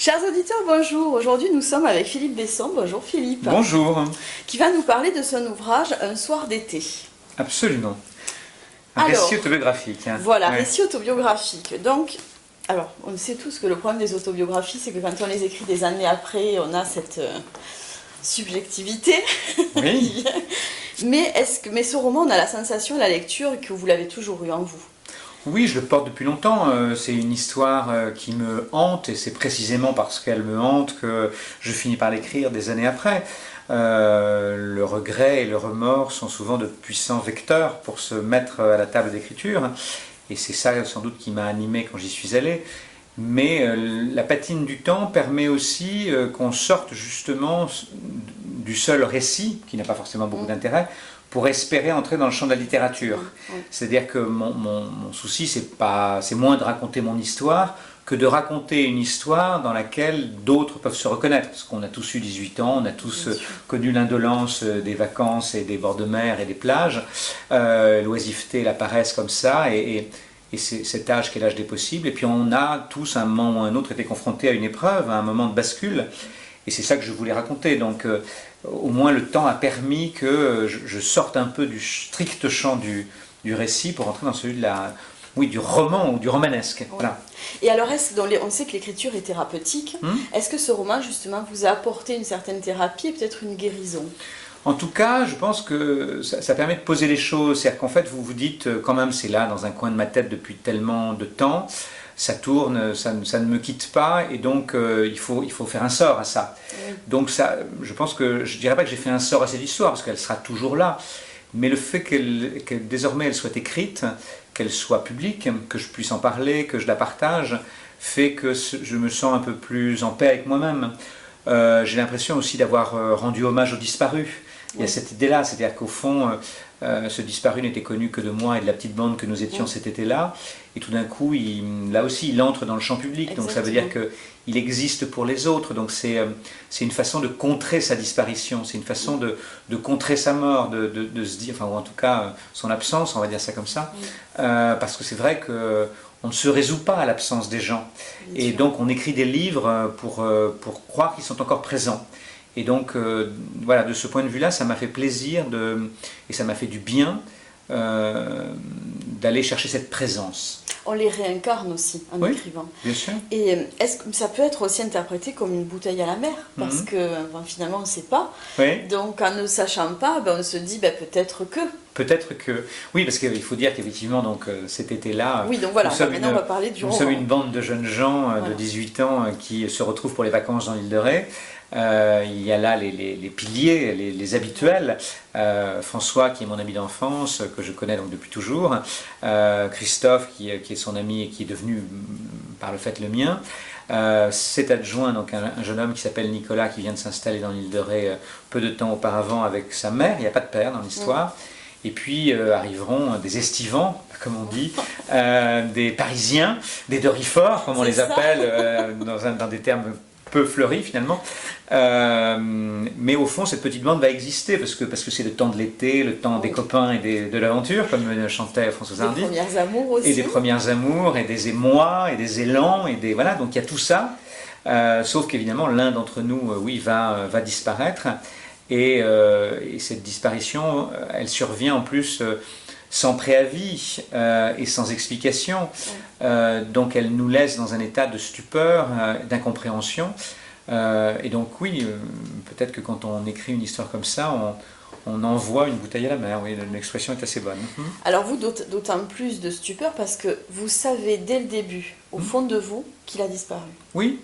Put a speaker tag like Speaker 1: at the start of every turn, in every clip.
Speaker 1: Chers auditeurs, bonjour. Aujourd'hui, nous sommes avec Philippe Besson. Bonjour Philippe.
Speaker 2: Bonjour.
Speaker 1: Qui va nous parler de son ouvrage Un soir d'été.
Speaker 2: Absolument. Un récit autobiographique.
Speaker 1: Voilà, récit autobiographique. Donc, alors, on sait tous que le problème des autobiographies, c'est que quand on les écrit des années après, on a cette subjectivité.
Speaker 2: Oui.
Speaker 1: Mais ce roman, on a la sensation à la lecture que vous l'avez toujours eu en vous.
Speaker 2: Oui, je le porte depuis longtemps. C'est une histoire qui me hante et c'est précisément parce qu'elle me hante que je finis par l'écrire des années après. Le regret et le remords sont souvent de puissants vecteurs pour se mettre à la table d'écriture. Et c'est ça sans doute qui m'a animé quand j'y suis allé. Mais la patine du temps permet aussi qu'on sorte justement du seul récit, qui n'a pas forcément beaucoup d'intérêt, pour espérer entrer dans le champ de la littérature. C'est-à-dire que mon souci, c'est moins de raconter mon histoire que de raconter une histoire dans laquelle d'autres peuvent se reconnaître. Parce qu'on a tous eu 18 ans, on a tous connu l'indolence des vacances et des bords de mer et des plages, l'oisiveté, la paresse comme ça, et c'est cet âge qui est l'âge des possibles. Et puis on a tous, à un moment ou à un autre, été confrontés à une épreuve, à un moment de bascule. Et c'est ça que je voulais raconter. Donc au moins le temps a permis que je sorte un peu du strict champ du récit pour entrer dans celui du roman ou du romanesque.
Speaker 1: Oui. Voilà. Et alors, on sait que l'écriture est thérapeutique. Est-ce que ce roman, justement, vous a apporté une certaine thérapie et peut-être une guérison ?
Speaker 2: En tout cas, je pense que ça permet de poser les choses. C'est-à-dire qu'en fait, vous vous dites, quand même, c'est là, dans un coin de ma tête depuis tellement de temps, ça tourne, ça ne me quitte pas, et donc il faut faire un sort à ça. Oui. Donc ça, je pense que, je ne dirais pas que j'ai fait un sort à cette histoire, parce qu'elle sera toujours là, mais le fait que désormais elle soit écrite, qu'elle soit publique, que je puisse en parler, que je la partage, fait que je me sens un peu plus en paix avec moi-même. J'ai l'impression aussi d'avoir rendu hommage aux disparus. Il y a cette idée-là, c'est-à-dire qu'au fond, ce disparu n'était connu que de moi et de la petite bande que nous étions cet été-là, et tout d'un coup, là aussi, il entre dans le champ public. Exactement. Donc ça veut dire qu'il existe pour les autres. Donc c'est une façon de contrer sa disparition, c'est une façon de contrer sa mort, de se dire, enfin, ou en tout cas son absence, on va dire ça comme ça, parce que c'est vrai que on ne se résout pas à l'absence des gens. Et donc on écrit des livres pour croire qu'ils sont encore présents. Et donc voilà, de ce point de vue-là, ça m'a fait plaisir et ça m'a fait du bien d'aller chercher cette présence.
Speaker 1: On les réincarne aussi en écrivant.
Speaker 2: Bien sûr.
Speaker 1: Et est-ce que ça peut être aussi interprété comme une bouteille à la mer ? Parce que finalement on ne sait pas. Oui. Donc en ne sachant pas, on se dit peut-être que.
Speaker 2: Peut-être que... Oui, parce qu'il faut dire qu'effectivement, donc, cet été-là,
Speaker 1: oui, donc voilà, maintenant on va parler du roman.
Speaker 2: Nous sommes une bande de jeunes gens de 18 ans qui se retrouvent pour les vacances dans l'île de Ré. Il y a là les piliers, les habituels. François, qui est mon ami d'enfance, que je connais donc depuis toujours. Christophe, qui est son ami et qui est devenu par le fait le mien. Cet adjoint, donc un jeune homme qui s'appelle Nicolas, qui vient de s'installer dans l'île de Ré peu de temps auparavant avec sa mère. Il n'y a pas de père dans l'histoire. Et puis arriveront des estivants, comme on dit, des Parisiens, des Dorifors, comme on les appelle, dans des termes peu fleuris finalement. Mais au fond, cette petite bande va exister, parce que c'est le temps de l'été, le temps des copains et de l'aventure, comme chantait François Hardy.
Speaker 1: Des premières amours aussi.
Speaker 2: Et des premières amours, et des émois, et des élans, voilà, donc il y a tout ça. Sauf qu'évidemment, l'un d'entre nous, va disparaître. Et cette disparition, elle survient en plus sans préavis et sans explication. Donc elle nous laisse dans un état de stupeur, d'incompréhension. Et donc oui, peut-être que quand on écrit une histoire comme ça, on envoie une bouteille à la mer. Oui, l'expression est assez bonne.
Speaker 1: Alors vous, d'autant plus de stupeur parce que vous savez dès le début, au fond de vous, qu'il a disparu.
Speaker 2: Oui.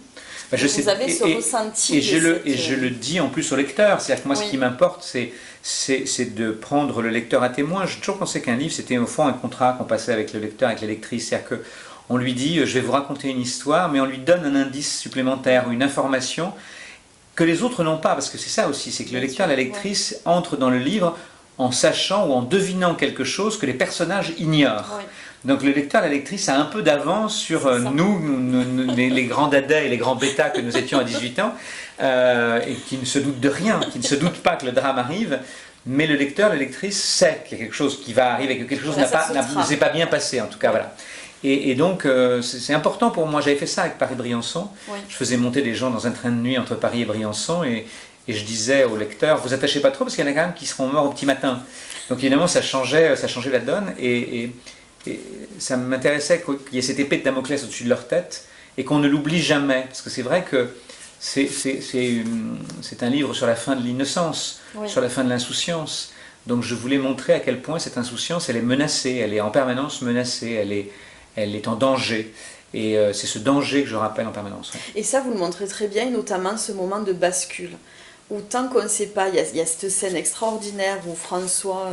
Speaker 1: Vous avez ce ressenti.
Speaker 2: Et je le dis en plus au lecteur. C'est-à-dire que moi, ce qui m'importe, c'est de prendre le lecteur à témoin. J'ai toujours pensé qu'un livre, c'était au fond un contrat qu'on passait avec le lecteur, avec la lectrice. C'est-à-dire qu'on lui dit, je vais vous raconter une histoire, mais on lui donne un indice supplémentaire ou une information que les autres n'ont pas. Parce que c'est ça aussi, c'est que le lecteur, la lectrice entrent dans le livre en sachant ou en devinant quelque chose que les personnages ignorent. Donc le lecteur, la lectrice a un peu d'avance sur nous, les grands dadas et les grands bêtas que nous étions à 18 ans, et qui ne se doutent de rien, qui ne se doutent pas que le drame arrive, mais le lecteur, la lectrice sait qu'il y a quelque chose qui va arriver, que quelque chose ne s'est pas bien passé, en tout cas. Voilà. Et donc, c'est important pour moi. J'avais fait ça avec Paris-Briançon.
Speaker 1: Oui.
Speaker 2: Je faisais monter des gens dans un train de nuit entre Paris et Briançon et je disais aux lecteurs, vous attachez pas trop parce qu'il y en a quand même qui seront morts au petit matin. Donc évidemment, ça changeait la donne et ça m'intéressait qu'il y ait cette épée de Damoclès au-dessus de leur tête et qu'on ne l'oublie jamais. Parce que c'est vrai que c'est un livre sur la fin de l'innocence,
Speaker 1: Oui.
Speaker 2: sur la fin de l'insouciance. Donc je voulais montrer à quel point cette insouciance, elle est menacée, elle est en permanence menacée, elle est en danger. Et c'est ce danger que je rappelle en permanence. Ouais.
Speaker 1: Et ça, vous le montrez très bien, et notamment ce moment de bascule, où tant qu'on ne sait pas, il y a cette scène extraordinaire où François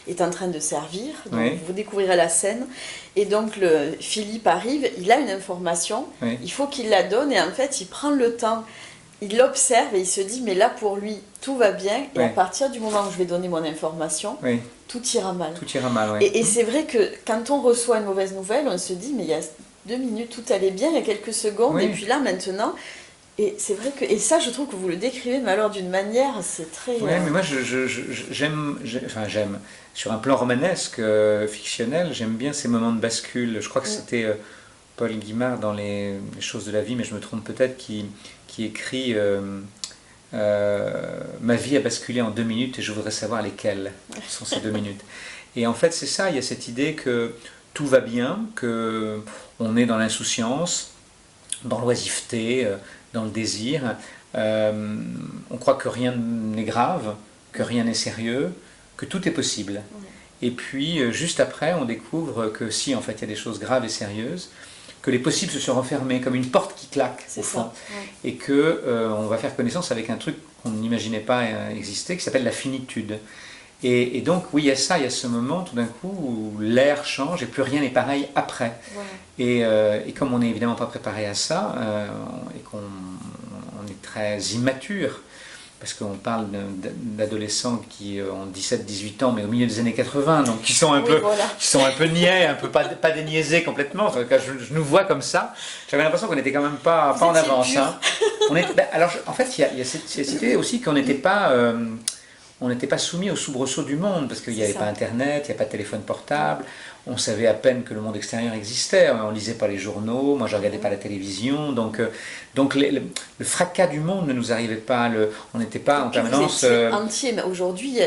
Speaker 1: est en train de servir, donc
Speaker 2: Oui.
Speaker 1: vous découvrirez la scène, et donc Philippe arrive, il a une information,
Speaker 2: Oui.
Speaker 1: il faut qu'il la donne, et en fait il prend le temps, il l'observe et il se dit, mais là pour lui, tout va bien, et
Speaker 2: Oui.
Speaker 1: à partir du moment où je vais donner mon information,
Speaker 2: Oui,
Speaker 1: tout ira mal.
Speaker 2: tout ira mal. Ouais.
Speaker 1: Et c'est vrai que quand on reçoit une mauvaise nouvelle, on se dit, mais il y a 2 minutes, tout allait bien, il y a quelques secondes,
Speaker 2: Oui.
Speaker 1: et puis là, maintenant, et c'est vrai que, et ça, je trouve que vous le décrivez, mais alors d'une manière, c'est très...
Speaker 2: Ouais, mais moi, j'aime, sur un plan romanesque, fictionnel, j'aime bien ces moments de bascule. Je crois que c'était Paul Guimard dans les choses de la vie, mais je me trompe peut-être, qui écrit ma vie a basculé en 2 minutes et je voudrais savoir lesquelles sont ces 2 minutes. Et en fait, c'est ça, il y a cette idée que tout va bien, que on est dans l'insouciance, dans l'oisiveté, dans le désir. On croit que rien n'est grave, que rien n'est sérieux, que tout est possible. Et puis, juste après, on découvre que si, en fait, il y a des choses graves et sérieuses, que les possibles se sont refermés, comme une porte qui claque, au fond,
Speaker 1: ouais.
Speaker 2: et que on va faire connaissance avec un truc qu'on n'imaginait pas exister, qui s'appelle la finitude. Et donc, oui, il y a ça, il y a ce moment, tout d'un coup, où l'air change et plus rien n'est pareil après.
Speaker 1: Ouais.
Speaker 2: Et comme on n'est évidemment pas préparé à ça, et qu'on est très immature, parce qu'on parle d'adolescents qui ont 17-18 ans, mais au milieu des années 80, donc qui sont un peu,
Speaker 1: voilà.
Speaker 2: qui sont un peu niais, un peu pas déniaisés complètement. Enfin, je nous vois comme ça. J'avais l'impression qu'on n'était quand même pas en avance. Hein. Alors, en fait, il y a cette idée aussi qu'on n'était pas... on n'était pas soumis aux soubresauts du monde, parce qu'il n'y avait pas Internet, il n'y a pas de téléphone portable, on savait à peine que le monde extérieur existait, on ne lisait pas les journaux, moi je ne regardais pas la télévision, donc le fracas du monde ne nous arrivait pas, on n'était pas en permanence...
Speaker 1: entier, mais aujourd'hui,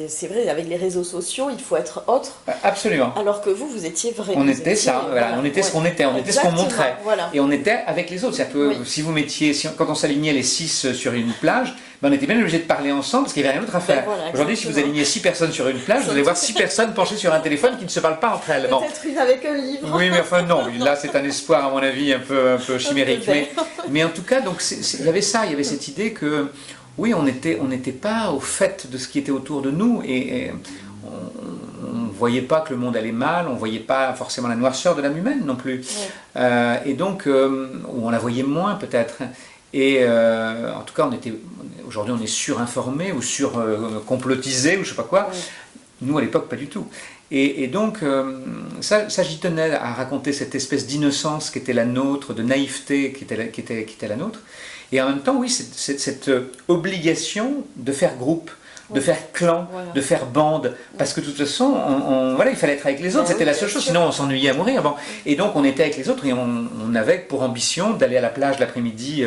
Speaker 1: c'est vrai, avec les réseaux sociaux, il faut être autre.
Speaker 2: Absolument.
Speaker 1: Alors que vous étiez vrai.
Speaker 2: On était ça, voilà, on était ce qu'on était, on était ce qu'on montrait.
Speaker 1: Voilà.
Speaker 2: Et on était avec les autres, c'est-à-dire que si vous mettiez, quand on s'alignait les 6 sur une plage, ben on était bien obligé de parler ensemble parce qu'il n'y avait rien d'autre à faire.
Speaker 1: Voilà,
Speaker 2: aujourd'hui, si vous alignez 6 personnes sur une plage, vous allez voir 6 personnes penchées sur un téléphone qui ne se parlent pas entre elles.
Speaker 1: Peut-être une avec un livre.
Speaker 2: Oui, mais enfin non, là c'est un espoir à mon avis un peu chimérique. Mais en tout cas, donc il y avait ça, il y avait cette idée que oui, on n'était pas au fait de ce qui était autour de nous et on ne voyait pas que le monde allait mal, on ne voyait pas forcément la noirceur de l'âme humaine non plus. Et donc, ou on la voyait moins peut-être. Et en tout cas, aujourd'hui on est surinformé ou surcomplotisé ou je sais pas quoi. Nous à l'époque pas du tout. Et donc ça j'y tenais à raconter cette espèce d'innocence qui était la nôtre, de naïveté qui était la nôtre. Et en même temps, oui, cette obligation de faire groupe, de faire clan, de faire bande, parce que de toute façon, voilà, il fallait être avec les autres, c'était la seule chose, sinon on s'ennuyait à mourir. Bon. Et donc on était avec les autres et on avait pour ambition d'aller à la plage l'après-midi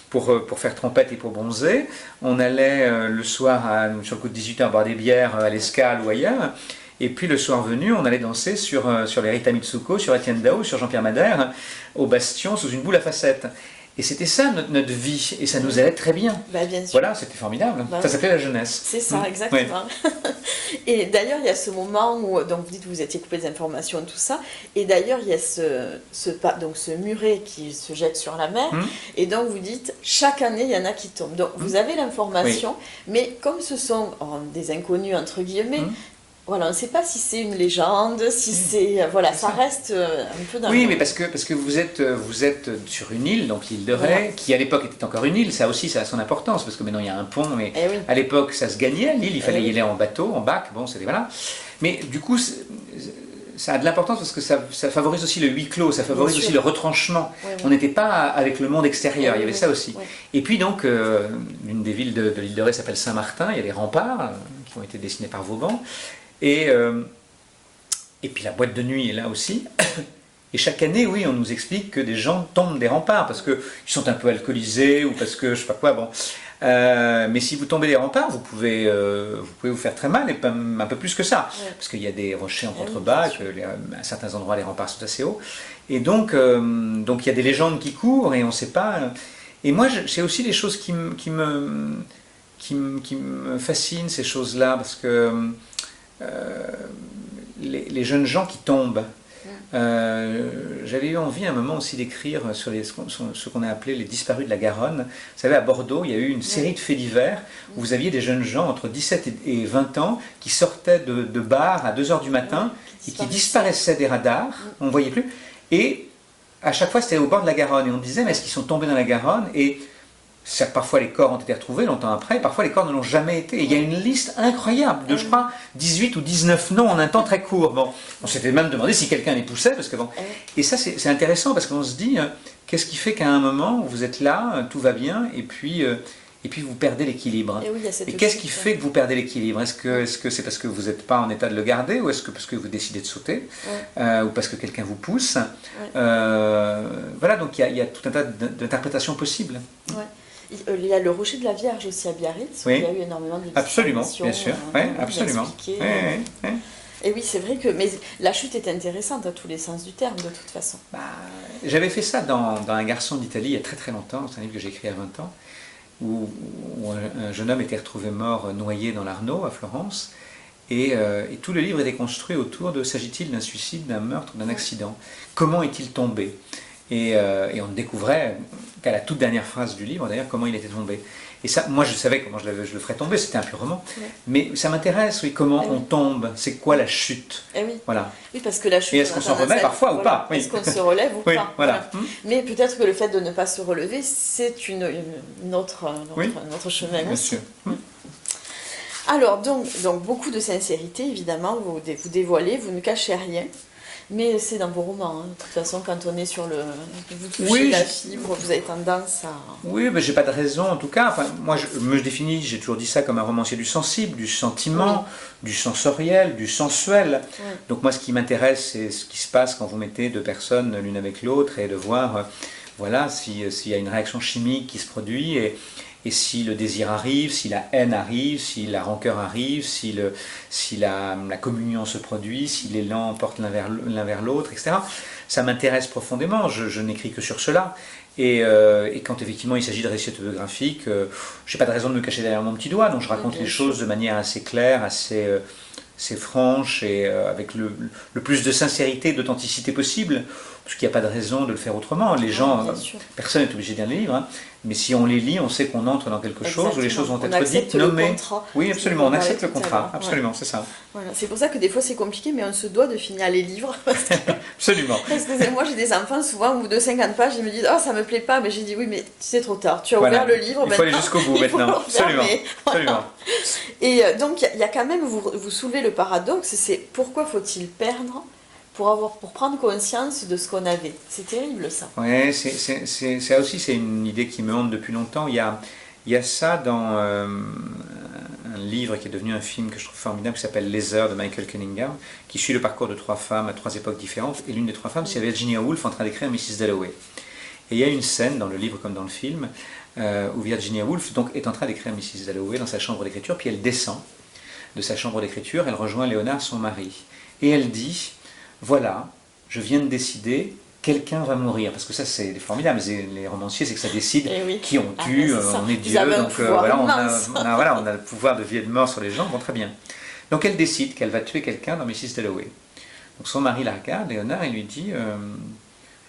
Speaker 2: pour faire trompette et pour bronzer. On allait le soir sur le coup de 18 h boire des bières à l'Escale ou ailleurs. Et puis le soir venu, on allait danser sur les Rita Mitsuko, sur Étienne Dao, sur Jean-Pierre Madère, au Bastion, sous une boule à facettes. Et c'était ça notre vie, et ça nous allait très bien.
Speaker 1: Bien sûr.
Speaker 2: Voilà, c'était formidable. Ça s'appelait la jeunesse.
Speaker 1: C'est ça, exactement. Et d'ailleurs, il y a ce moment où, donc vous dites que vous étiez coupé des informations et tout ça, et d'ailleurs, il y a ce muret qui se jette sur la mer, et donc vous dites, chaque année, il y en a qui tombent. Donc vous avez l'information, mais comme ce sont des inconnus, entre guillemets, voilà, on ne sait pas si c'est une légende, si c'est... Voilà, ça reste un peu dans
Speaker 2: Oui, mais parce que vous êtes sur une île, donc l'île de Ré, qui à l'époque était encore une île, ça aussi ça a son importance, parce que maintenant il y a un pont, mais à l'époque ça se gagnait, l'île, il fallait y aller en bateau, en bac, bon, c'était voilà. Mais du coup, ça a de l'importance parce que ça favorise aussi le huis clos, ça favorise aussi le retranchement. On n'était pas avec le monde extérieur, il y avait ça aussi. Et puis donc, l'une des villes de l'île de Ré s'appelle Saint-Martin, il y a des remparts qui ont été dessinés par Vauban. Et puis la boîte de nuit est là aussi. Et chaque année, oui, on nous explique que des gens tombent des remparts parce qu'ils sont un peu alcoolisés ou parce que je sais pas quoi. Bon. Mais si vous tombez des remparts, vous pouvez vous faire très mal, et un peu plus que ça. Ouais. Parce qu'il y a des rochers en contrebas, à certains endroits les remparts sont assez hauts. Et donc il y a des légendes qui courent et on ne sait pas. Et moi, c'est aussi des choses qui me fascinent, ces choses-là, parce que les jeunes gens qui tombent. J'avais eu envie à un moment aussi d'écrire sur ce qu'on a appelé les disparus de la Garonne. Vous savez, à Bordeaux, il y a eu une série de faits divers où vous aviez des jeunes gens entre 17 et 20 ans qui sortaient de bars à 2h du matin et qui disparaissaient des radars, on ne voyait plus. Et à chaque fois, c'était au bord de la Garonne. Et on disait, mais est-ce qu'ils sont tombés dans la Garonne? Et parfois les corps ont été retrouvés longtemps après, et parfois les corps ne l'ont jamais été. Et il y a une liste incroyable de, je crois, 18 ou 19 noms en un temps très court. Bon, on s'était même demandé si quelqu'un les poussait, parce que bon. Et ça, c'est intéressant, parce qu'on se dit, qu'est-ce qui fait qu'à un moment, vous êtes là, tout va bien, et puis vous perdez l'équilibre. Et qu'est-ce qui fait que vous perdez l'équilibre? Est-ce que c'est parce que vous n'êtes pas en état de le garder, ou est-ce que parce que vous décidez de sauter, ou parce que quelqu'un vous pousse? Voilà, donc il y a tout un tas d'interprétations possibles.
Speaker 1: Il y a le rocher de la Vierge aussi à Biarritz, où il y a eu énormément de
Speaker 2: absolument, bien sûr, absolument.
Speaker 1: Et oui, c'est vrai que mais la chute est intéressante à tous les sens du terme, de toute façon.
Speaker 2: J'avais fait ça dans Un garçon d'Italie il y a très très longtemps, c'est un livre que j'ai écrit à 20 ans, où un jeune homme était retrouvé mort noyé dans l'Arno à Florence, et tout le livre était construit autour de s'agit-il d'un suicide, d'un meurtre, d'un accident? Comment est-il tombé? Et on ne découvrait qu'à la toute dernière phrase du livre, d'ailleurs, comment il était tombé. Et ça, moi, je savais comment je le ferais tomber, c'était un pur roman. Mais ça m'intéresse, oui, comment on tombe, c'est quoi la chute. Voilà.
Speaker 1: Oui, parce que la chute...
Speaker 2: Et est-ce qu'on s'en remet parfois ou pas?
Speaker 1: Est-ce qu'on se relève ou pas?
Speaker 2: Voilà.
Speaker 1: Mais peut-être que le fait de ne pas se relever, c'est un autre chemin.
Speaker 2: Bien sûr.
Speaker 1: Alors, donc, beaucoup de sincérité, évidemment, vous dévoilez, vous ne cachez rien. Mais c'est dans vos romans, hein. De toute façon, quand on est sur vous touchez la fibre, vous avez tendance à...
Speaker 2: Oui, mais j'ai pas de raison, en tout cas. Enfin, moi, je me définis, j'ai toujours dit ça, comme un romancier du sensible, du sentiment, du sensoriel, du sensuel. Donc moi, ce qui m'intéresse, c'est ce qui se passe quand vous mettez deux personnes l'une avec l'autre, et de voir, voilà, s'il y a une réaction chimique qui se produit, et si le désir arrive, si la haine arrive, si la rancœur arrive, si la communion se produit, si l'élan porte l'un vers l'autre, etc. Ça m'intéresse profondément, je n'écris que sur cela. Et quand effectivement il s'agit de récits autobiographiques, je n'ai pas de raison de me cacher derrière mon petit doigt, donc je raconte les choses de manière assez claire, assez franche, et avec le plus de sincérité et d'authenticité possible, parce qu'il n'y a pas de raison de le faire autrement. Les gens, personne n'est obligé de lire les livres, hein, mais si on les lit, on sait qu'on entre dans quelque chose, où les choses vont être dites, nommées. Oui, absolument, on accepte le contrat, absolument, c'est ça.
Speaker 1: Voilà. C'est pour ça que des fois c'est compliqué, mais on se doit de finir les livres.
Speaker 2: Absolument.
Speaker 1: Parce que moi j'ai des enfants, souvent, au bout de 50 pages, ils me disent « Oh, ça me plaît pas », mais j'ai dit « Oui, mais c'est trop tard, tu as ouvert le livre,
Speaker 2: il faut aller jusqu'au bout maintenant. Absolument. Absolument. »
Speaker 1: Et donc il y a quand même, vous soulevez le paradoxe, c'est pourquoi faut-il perdre pour prendre conscience de ce qu'on avait. C'est terrible, ça.
Speaker 2: Oui, ça aussi, c'est une idée qui me hante depuis longtemps. Il y a ça dans un livre qui est devenu un film que je trouve formidable, qui s'appelle Les Heures de Michael Cunningham, qui suit le parcours de 3 femmes à 3 époques différentes. Et l'une des 3 femmes, c'est Virginia Woolf en train d'écrire Mrs. Dalloway. Et il y a une scène dans le livre comme dans le film où Virginia Woolf donc, est en train d'écrire Mrs. Dalloway dans sa chambre d'écriture, puis elle descend de sa chambre d'écriture, elle rejoint Léonard, son mari. Et elle dit... Voilà, je viens de décider, quelqu'un va mourir. Parce que ça, c'est formidable. Les romanciers, c'est que ça décide qui on tue, on est Dieu. Donc voilà, on a le pouvoir de vie et de mort sur les gens. Bon, très bien. Donc elle décide qu'elle va tuer quelqu'un dans Mrs. Dalloway. Donc son mari la regarde, Léonard, et lui dit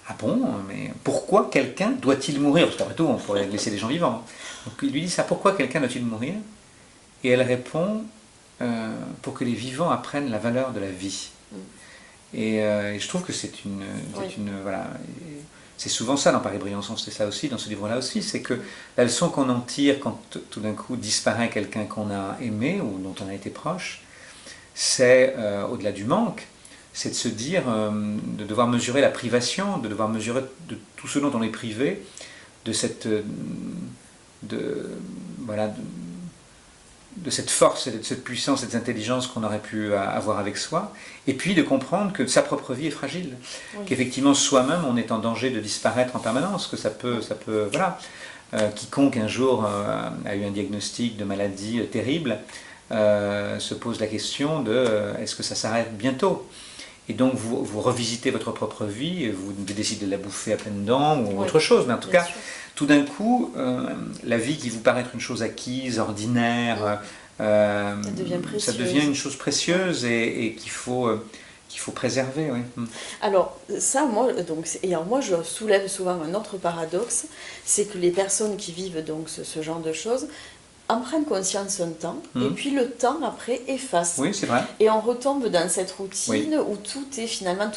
Speaker 2: ah bon, mais pourquoi quelqu'un doit-il mourir? Parce qu'après tout, on pourrait laisser les gens vivants. Donc il lui dit ça, pourquoi quelqu'un doit-il mourir? Et elle répond pour que les vivants apprennent la valeur de la vie. Et je trouve que c'est voilà, c'est souvent ça dans Paris-Briançon, c'est ça aussi, dans ce livre-là aussi, c'est que la leçon qu'on en tire quand tout d'un coup disparaît quelqu'un qu'on a aimé ou dont on a été proche, c'est, au-delà du manque, c'est de se dire, de devoir mesurer la privation, de devoir mesurer de tout ce dont on est privé, de cette... de cette force, de cette puissance, de cette intelligence qu'on aurait pu avoir avec soi, et puis de comprendre que sa propre vie est fragile, qu'effectivement soi-même on est en danger de disparaître en permanence, que ça peut voilà. Quiconque un jour a eu un diagnostic de maladie terrible se pose la question de est-ce que ça s'arrête bientôt? Et donc vous revisitez votre propre vie, et vous décidez de la bouffer à pleines dents ou autre chose, mais en tout cas, tout d'un coup, la vie qui vous paraît être une chose acquise, ordinaire, ça devient une chose précieuse et qu'il faut préserver. Oui.
Speaker 1: Alors ça, moi je soulève souvent un autre paradoxe, c'est que les personnes qui vivent donc ce genre de choses en prennent conscience un temps, et puis le temps après efface.
Speaker 2: Oui, c'est vrai.
Speaker 1: Et on retombe dans cette routine où tout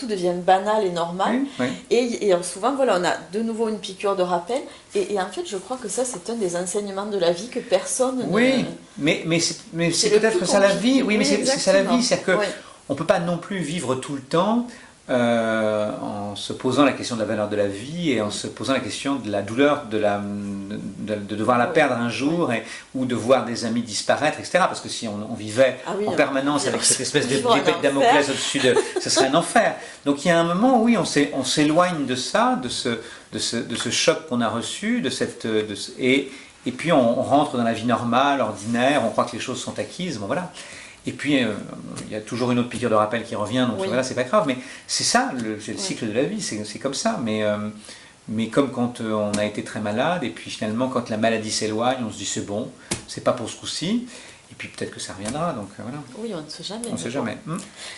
Speaker 1: devient banal et normal.
Speaker 2: Oui.
Speaker 1: Et souvent, voilà, on a de nouveau une piqûre de rappel. Et en fait, je crois que ça, c'est un des enseignements de la vie que personne
Speaker 2: ne... mais c'est peut-être ça la vie. Oui, mais c'est ça la vie. C'est-à-dire qu'on ne peut pas non plus vivre tout le temps en se posant la question de la valeur de la vie et en se posant la question de la douleur de devoir la perdre un jour ou de voir des amis disparaître, etc. Parce que si on vivait en permanence avec cette espèce d'épée de Damoclès au-dessus ce serait un enfer. Donc il y a un moment où on s'éloigne de ça, de ce choc qu'on a reçu, et puis on rentre dans la vie normale, ordinaire, on croit que les choses sont acquises, bon voilà. Et puis, il y a toujours une autre piqûre de rappel qui revient, donc voilà, c'est pas grave. Mais c'est ça, c'est le cycle de la vie, c'est comme ça. Mais comme quand on a été très malade, et puis finalement, quand la maladie s'éloigne, on se dit c'est bon, c'est pas pour ce coup-ci. Et puis peut-être que ça reviendra, donc voilà.
Speaker 1: Oui, on ne sait jamais.
Speaker 2: On ne sait jamais.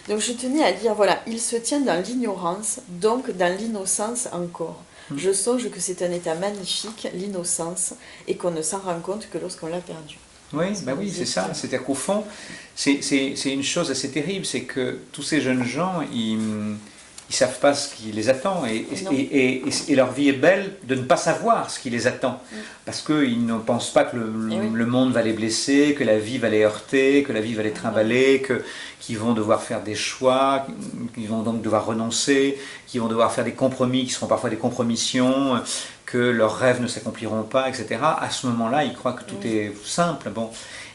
Speaker 1: Donc je tenais à dire, voilà, il se tient dans l'ignorance, donc dans l'innocence encore. Je songe que c'est un état magnifique, l'innocence, et qu'on ne s'en rend compte que lorsqu'on l'a perdu.
Speaker 2: Oui, c'est ça. C'est-à-dire qu'au fond, c'est une chose assez terrible, c'est que tous ces jeunes gens, ils savent pas ce qui les attend, et leur vie est belle de ne pas savoir ce qui les attend, parce qu'ils ne pensent pas que le monde va les blesser, que la vie va les heurter, que la vie va les trimballer, qu'ils vont devoir faire des choix, qu'ils vont donc devoir renoncer, qu'ils vont devoir faire des compromis qui seront parfois des compromissions, que leurs rêves ne s'accompliront pas, etc. À ce moment-là, ils croient que tout est simple. Bon,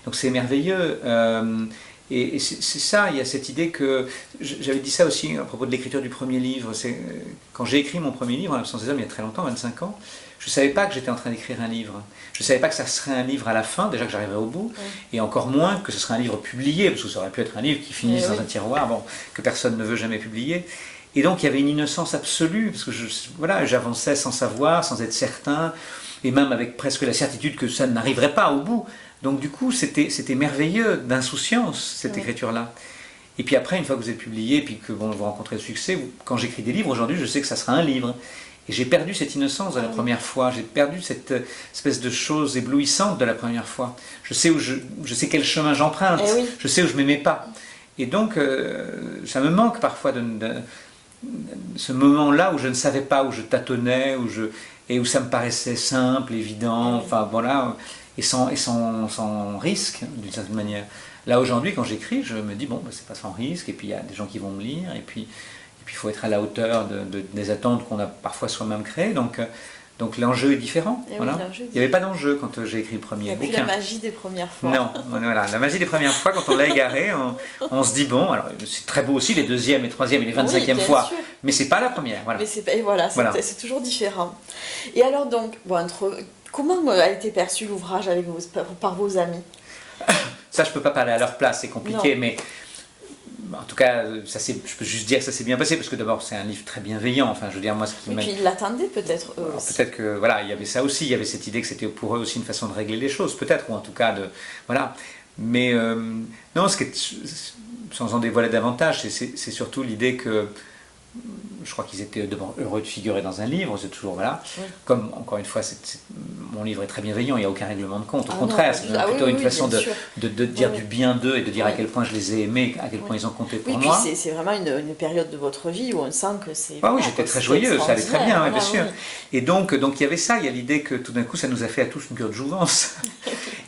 Speaker 2: donc c'est merveilleux. Et c'est ça, il y a cette idée que... J'avais dit ça aussi à propos de l'écriture du premier livre. Quand j'ai écrit mon premier livre, En l'absence des hommes, il y a très longtemps, 25 ans, je ne savais pas que j'étais en train d'écrire un livre. Je ne savais pas que ça serait un livre à la fin, déjà que j'arriverais au bout, et encore moins que ce serait un livre publié, parce que ça aurait pu être un livre qui finisse dans un tiroir, que personne ne veut jamais publier. Et donc il y avait une innocence absolue, parce que j'avançais sans savoir, sans être certain, et même avec presque la certitude que ça n'arriverait pas au bout. Donc du coup, c'était merveilleux d'insouciance, cette écriture-là. Et puis après, une fois que vous êtes publié, puis que vous rencontrez le succès, quand j'écris des livres, aujourd'hui, je sais que ça sera un livre. Et j'ai perdu cette innocence de la première fois, j'ai perdu cette espèce de chose éblouissante de la première fois. Je sais quel chemin j'emprunte, je sais où je ne m'aimais pas. Et donc, ça me manque parfois ce moment-là où je ne savais pas, où je tâtonnais, et où ça me paraissait simple, évident, enfin voilà, et sans risque, d'une certaine manière. Là, aujourd'hui, quand j'écris, je me dis, bon, c'est pas sans risque, et puis il y a des gens qui vont me lire, et puis il faut être à la hauteur des attentes qu'on a parfois soi-même créées, donc l'enjeu est différent. Voilà. Il n'y avait pas d'enjeu quand j'ai écrit le premier bouquin.
Speaker 1: Il n'y a plus la magie des premières fois.
Speaker 2: Non, voilà, la magie des premières fois, quand on l'a égaré, on se dit, bon, alors c'est très beau aussi, les deuxièmes, les troisièmes et les 25e fois, sûr. Mais c'est pas la première. Voilà.
Speaker 1: Mais c'est toujours différent. Et alors donc, comment a été perçu l'ouvrage par vos amis?
Speaker 2: Ça, je ne peux pas parler à leur place, c'est compliqué, mais... En tout cas, je peux juste dire que ça s'est bien passé, parce que d'abord c'est un livre très bienveillant. Enfin, je veux dire, moi, ce qui
Speaker 1: Et puis ils l'attendaient peut-être eux aussi.
Speaker 2: Peut-être que voilà, il y avait ça aussi, il y avait cette idée que c'était pour eux aussi une façon de régler les choses, peut-être, ou en tout cas voilà. Mais non, sans en dévoiler davantage, c'est surtout l'idée que je crois qu'ils étaient heureux de figurer dans un livre, c'est toujours, voilà. Oui. Comme, encore une fois, mon livre est très bienveillant, il n'y a aucun règlement de compte, au contraire, c'est plutôt une façon de dire du bien d'eux et de dire à quel point je les ai aimés, à quel point ils ont compté pour moi.
Speaker 1: Oui, puis c'est vraiment une période de votre vie où on sent que c'est...
Speaker 2: oui, j'étais très joyeux, ça allait très bien, bien sûr. Et donc il y avait ça, il y a l'idée que tout d'un coup, ça nous a fait à tous une cure de jouvence.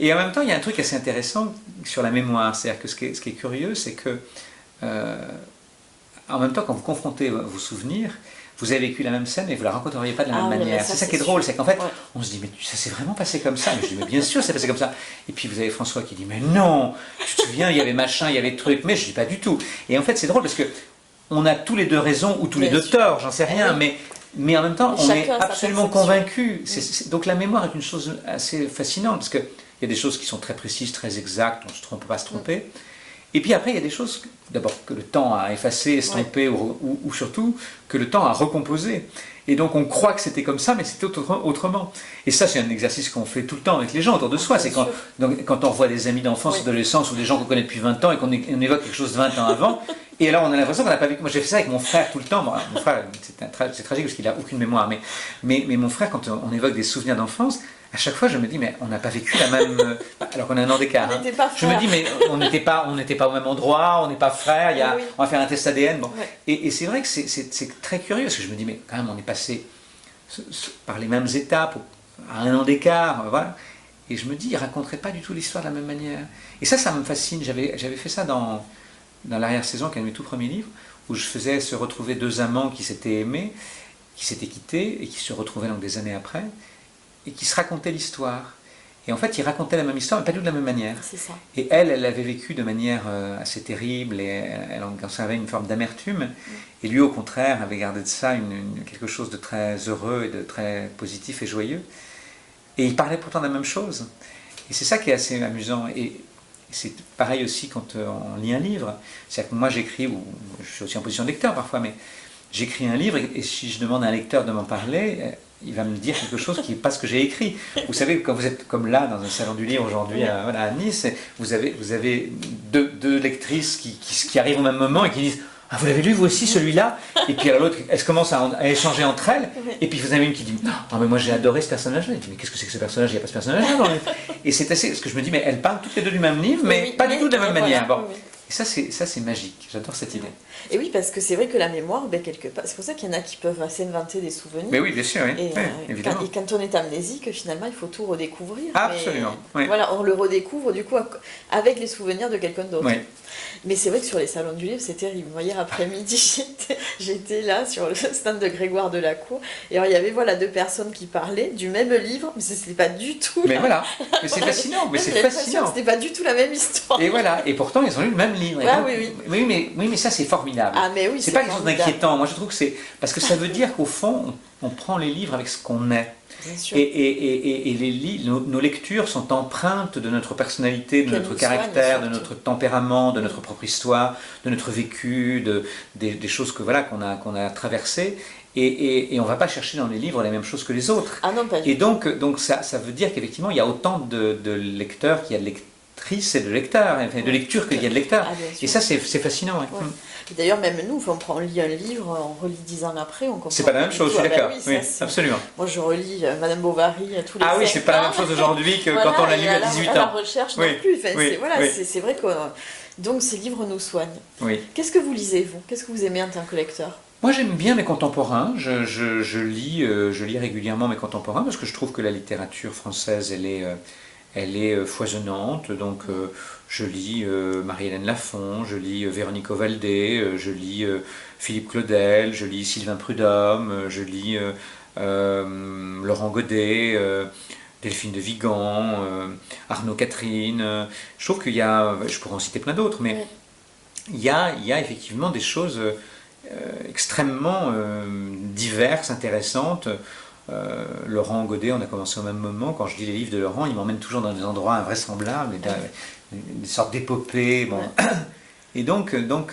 Speaker 2: Et en même temps, il y a un truc assez intéressant sur la mémoire, c'est-à-dire que ce qui est curieux, c'est que... en même temps, quand vous confrontez vos souvenirs, vous avez vécu la même scène et vous la raconteriez pas de la même
Speaker 1: oui,
Speaker 2: manière.
Speaker 1: ça,
Speaker 2: C'est ça qui est drôle, c'est qu'en fait,
Speaker 1: ouais.
Speaker 2: on se dit, mais ça s'est vraiment passé comme ça. Mais je dis, mais bien sûr, c'est passé comme ça. Et puis vous avez François qui dit, mais non, tu te souviens, il y avait machin, il y avait truc. Mais je dis pas du tout. Et en fait, c'est drôle parce que on a tous les deux raison ou tous les deux tort, j'en sais rien, mais en même temps, on est absolument convaincu. Donc la mémoire est une chose assez fascinante parce qu'il y a des choses qui sont très précises, très exactes, on ne se trompe pas, se tromper. Et puis après, il y a des choses, d'abord, que le temps a effacées, estompées, ou surtout que le temps a recomposé. Et donc on croit que c'était comme ça, mais c'était autrement. Et ça, c'est un exercice qu'on fait tout le temps avec les gens autour de soi. C'est quand on revoit des amis d'enfance, d'adolescence, ou des gens qu'on connaît depuis 20 ans, et qu'on évoque quelque chose de 20 ans avant, et alors on a l'impression qu'on n'a pas vécu. Moi j'ai fait ça avec mon frère tout le temps. Bon, mon frère, c'est tragique parce qu'il n'a aucune mémoire, mais mon frère, quand on évoque des souvenirs d'enfance, à chaque fois, je me dis, mais on n'a pas vécu la même... Alors qu'on a un an d'écart. Hein. Je me dis, mais on n'était pas au même endroit, on n'est pas frères, on va faire un test ADN. Bon. Et c'est vrai que c'est très curieux, parce que je me dis, mais quand même, on est passé par les mêmes étapes, à un an d'écart, voilà. Et je me dis, il ne raconterait pas du tout l'histoire de la même manière. Et ça me fascine. J'avais fait ça dans l'arrière-saison, qui est un de mes tout premiers livres, où je faisais se retrouver deux amants qui s'étaient aimés, qui s'étaient quittés, et qui se retrouvaient donc des années après, et qui se racontaient l'histoire. Et en fait, ils racontaient la même histoire, mais pas du tout de la même manière.
Speaker 1: C'est ça.
Speaker 2: Et elle l'avait vécu de manière assez terrible, et elle en conservait une forme d'amertume. Et lui, au contraire, avait gardé de ça quelque chose de très heureux et de très positif et joyeux. Et ils parlaient pourtant de la même chose. Et c'est ça qui est assez amusant. Et c'est pareil aussi quand on lit un livre. C'est-à-dire que moi, j'écris, ou je suis aussi en position de lecteur parfois, mais j'écris un livre, et si je demande à un lecteur de m'en parler, il va me dire quelque chose qui n'est pas ce que j'ai écrit. Vous savez, quand vous êtes comme là, dans un salon du livre aujourd'hui à Nice, vous avez deux lectrices qui arrivent au même moment et qui disent « Ah, vous l'avez lu vous aussi celui-là ?» Et puis l'autre, elles commencent à échanger entre elles, et puis vous avez une qui dit « Non, mais moi j'ai adoré ce personnage-là. » Mais qu'est-ce que c'est que ce personnage? Il n'y a pas ce personnage-là. Et c'est assez... Parce que je me dis, mais elles parlent toutes les deux du même livre, mais pas du tout de la même manière. Bon. Et ça, c'est magique. J'adore cette idée.
Speaker 1: Et oui, parce que c'est vrai que la mémoire, quelque part, c'est pour ça qu'il y en a qui peuvent s'inventer des souvenirs.
Speaker 2: Mais oui, bien sûr, oui. Évidemment.
Speaker 1: Et quand on est amnésique, finalement, il faut tout redécouvrir.
Speaker 2: Absolument.
Speaker 1: Voilà, on le redécouvre du coup avec les souvenirs de quelqu'un d'autre.
Speaker 2: Oui.
Speaker 1: Mais c'est vrai que sur les salons du livre, c'est terrible. Moi, hier après-midi, j'étais là sur le stand de Grégoire Delacour, et alors il y avait deux personnes qui parlaient du même livre, mais c'était pas du tout.
Speaker 2: Mais voilà, mais c'est fascinant, mais c'est fascinant.
Speaker 1: C'était pas du tout la même histoire.
Speaker 2: Et voilà, et pourtant ils ont lu le même livre. Oui, mais ça c'est formidable.
Speaker 1: Ah, mais oui,
Speaker 2: c'est pas quelque chose d'inquiétant. Moi je trouve que c'est parce que ça veut dire qu'au fond, on prend les livres avec ce qu'on est. Et nos lectures sont empreintes de notre personnalité, de notre caractère, de notre tempérament, de notre propre histoire, de notre vécu, des choses qu'on a traversées. Et on ne va pas chercher dans les livres les mêmes choses que les autres.
Speaker 1: Ah non, pas du
Speaker 2: et donc ça veut dire qu'effectivement, il y a autant de lecteurs qu'il y a de lectrices et de lecteurs, enfin, de lectures qu'il y a de lecteurs. Et ça, c'est fascinant. Ouais.
Speaker 1: D'ailleurs, même nous, on lit un livre, on relit 10 ans après, on comprend.
Speaker 2: C'est pas la même chose, je suis d'accord. Oui, absolument.
Speaker 1: Moi, je relis Madame Bovary tous les 5 ans.
Speaker 2: Ah oui, c'est pas la même chose aujourd'hui que quand on l'a lu à 18 ans.
Speaker 1: À la recherche non plus. C'est vrai que donc ces livres nous soignent.
Speaker 2: Oui.
Speaker 1: Qu'est-ce que vous lisez, vous? Qu'est-ce que vous aimez en tant que lecteur?
Speaker 2: Moi, j'aime bien mes contemporains. Je lis régulièrement mes contemporains parce que je trouve que la littérature française, elle est foisonnante. Donc, je lis Marie-Hélène Lafon, je lis Véronique Ovaldé, je lis Philippe Claudel, je lis Sylvain Prudhomme, je lis Laurent Godet, Delphine de Vigan, Arnaud Catherine. Je trouve qu'il y a, je pourrais en citer plein d'autres, mais il y a effectivement des choses extrêmement diverses, diverses, intéressantes. Laurent Godet, on a commencé au même moment. Quand je lis les livres de Laurent, il m'emmène toujours dans des endroits invraisemblables, des sortes d'épopées. Bon. Et donc non,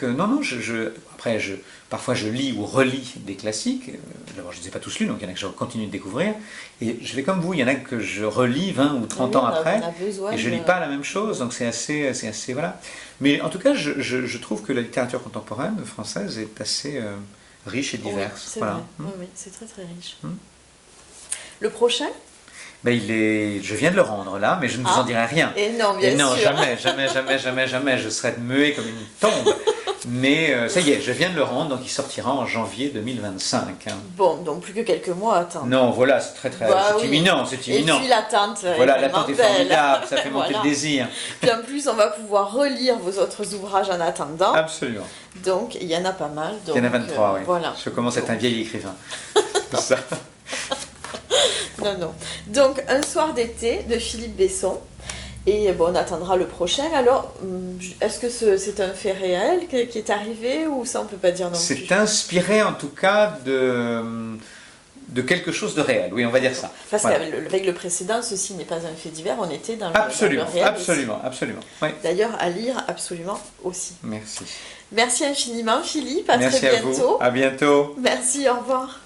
Speaker 2: parfois je lis ou relis des classiques. D'abord, je ne les ai pas tous lus, donc il y en a que je continue de découvrir. Et je fais comme vous, il y en a que je relis 20 ou 30 ans après, et je ne lis pas la même chose, donc c'est assez voilà. Mais en tout cas, je trouve que la littérature contemporaine française est assez riche et diverse.
Speaker 1: Oui, c'est vrai. Oui, c'est très très riche. Le prochain?
Speaker 2: Ben, je viens de le rendre là, mais je ne vous en dirai rien.
Speaker 1: Et non, bien
Speaker 2: et non,
Speaker 1: sûr.
Speaker 2: jamais, je serais muet comme une tombe. Mais ça y est, je viens de le rendre, donc il sortira en janvier 2025.
Speaker 1: Bon, donc plus que quelques mois à attendre.
Speaker 2: Non, voilà, c'est très, c'est imminent, c'est imminent.
Speaker 1: Et puis l'attente,
Speaker 2: voilà, l'attente est formidable, ça fait monter
Speaker 1: voilà.
Speaker 2: le désir.
Speaker 1: Puis en plus, on va pouvoir relire vos autres ouvrages en attendant.
Speaker 2: Absolument.
Speaker 1: Donc, il y en a pas mal. Donc,
Speaker 2: il y en a 23, oui.
Speaker 1: Voilà.
Speaker 2: Je commence à être un vieil écrivain. Ça.
Speaker 1: Non. Donc, Un soir d'été de Philippe Besson. Et bon, on attendra le prochain. Alors, est-ce que c'est un fait réel qui est arrivé ou ça on peut pas dire non plus?
Speaker 2: C'est inspiré en tout cas de quelque chose de réel, oui, on va dire ça.
Speaker 1: Parce
Speaker 2: voilà.
Speaker 1: qu'avec le précédent, ceci n'est pas un fait divers, on était dans le réel.
Speaker 2: Absolument. Oui.
Speaker 1: D'ailleurs, à lire absolument aussi.
Speaker 2: Merci.
Speaker 1: Merci infiniment Philippe, à
Speaker 2: Merci
Speaker 1: très bientôt.
Speaker 2: À vous. À bientôt.
Speaker 1: Merci, au revoir.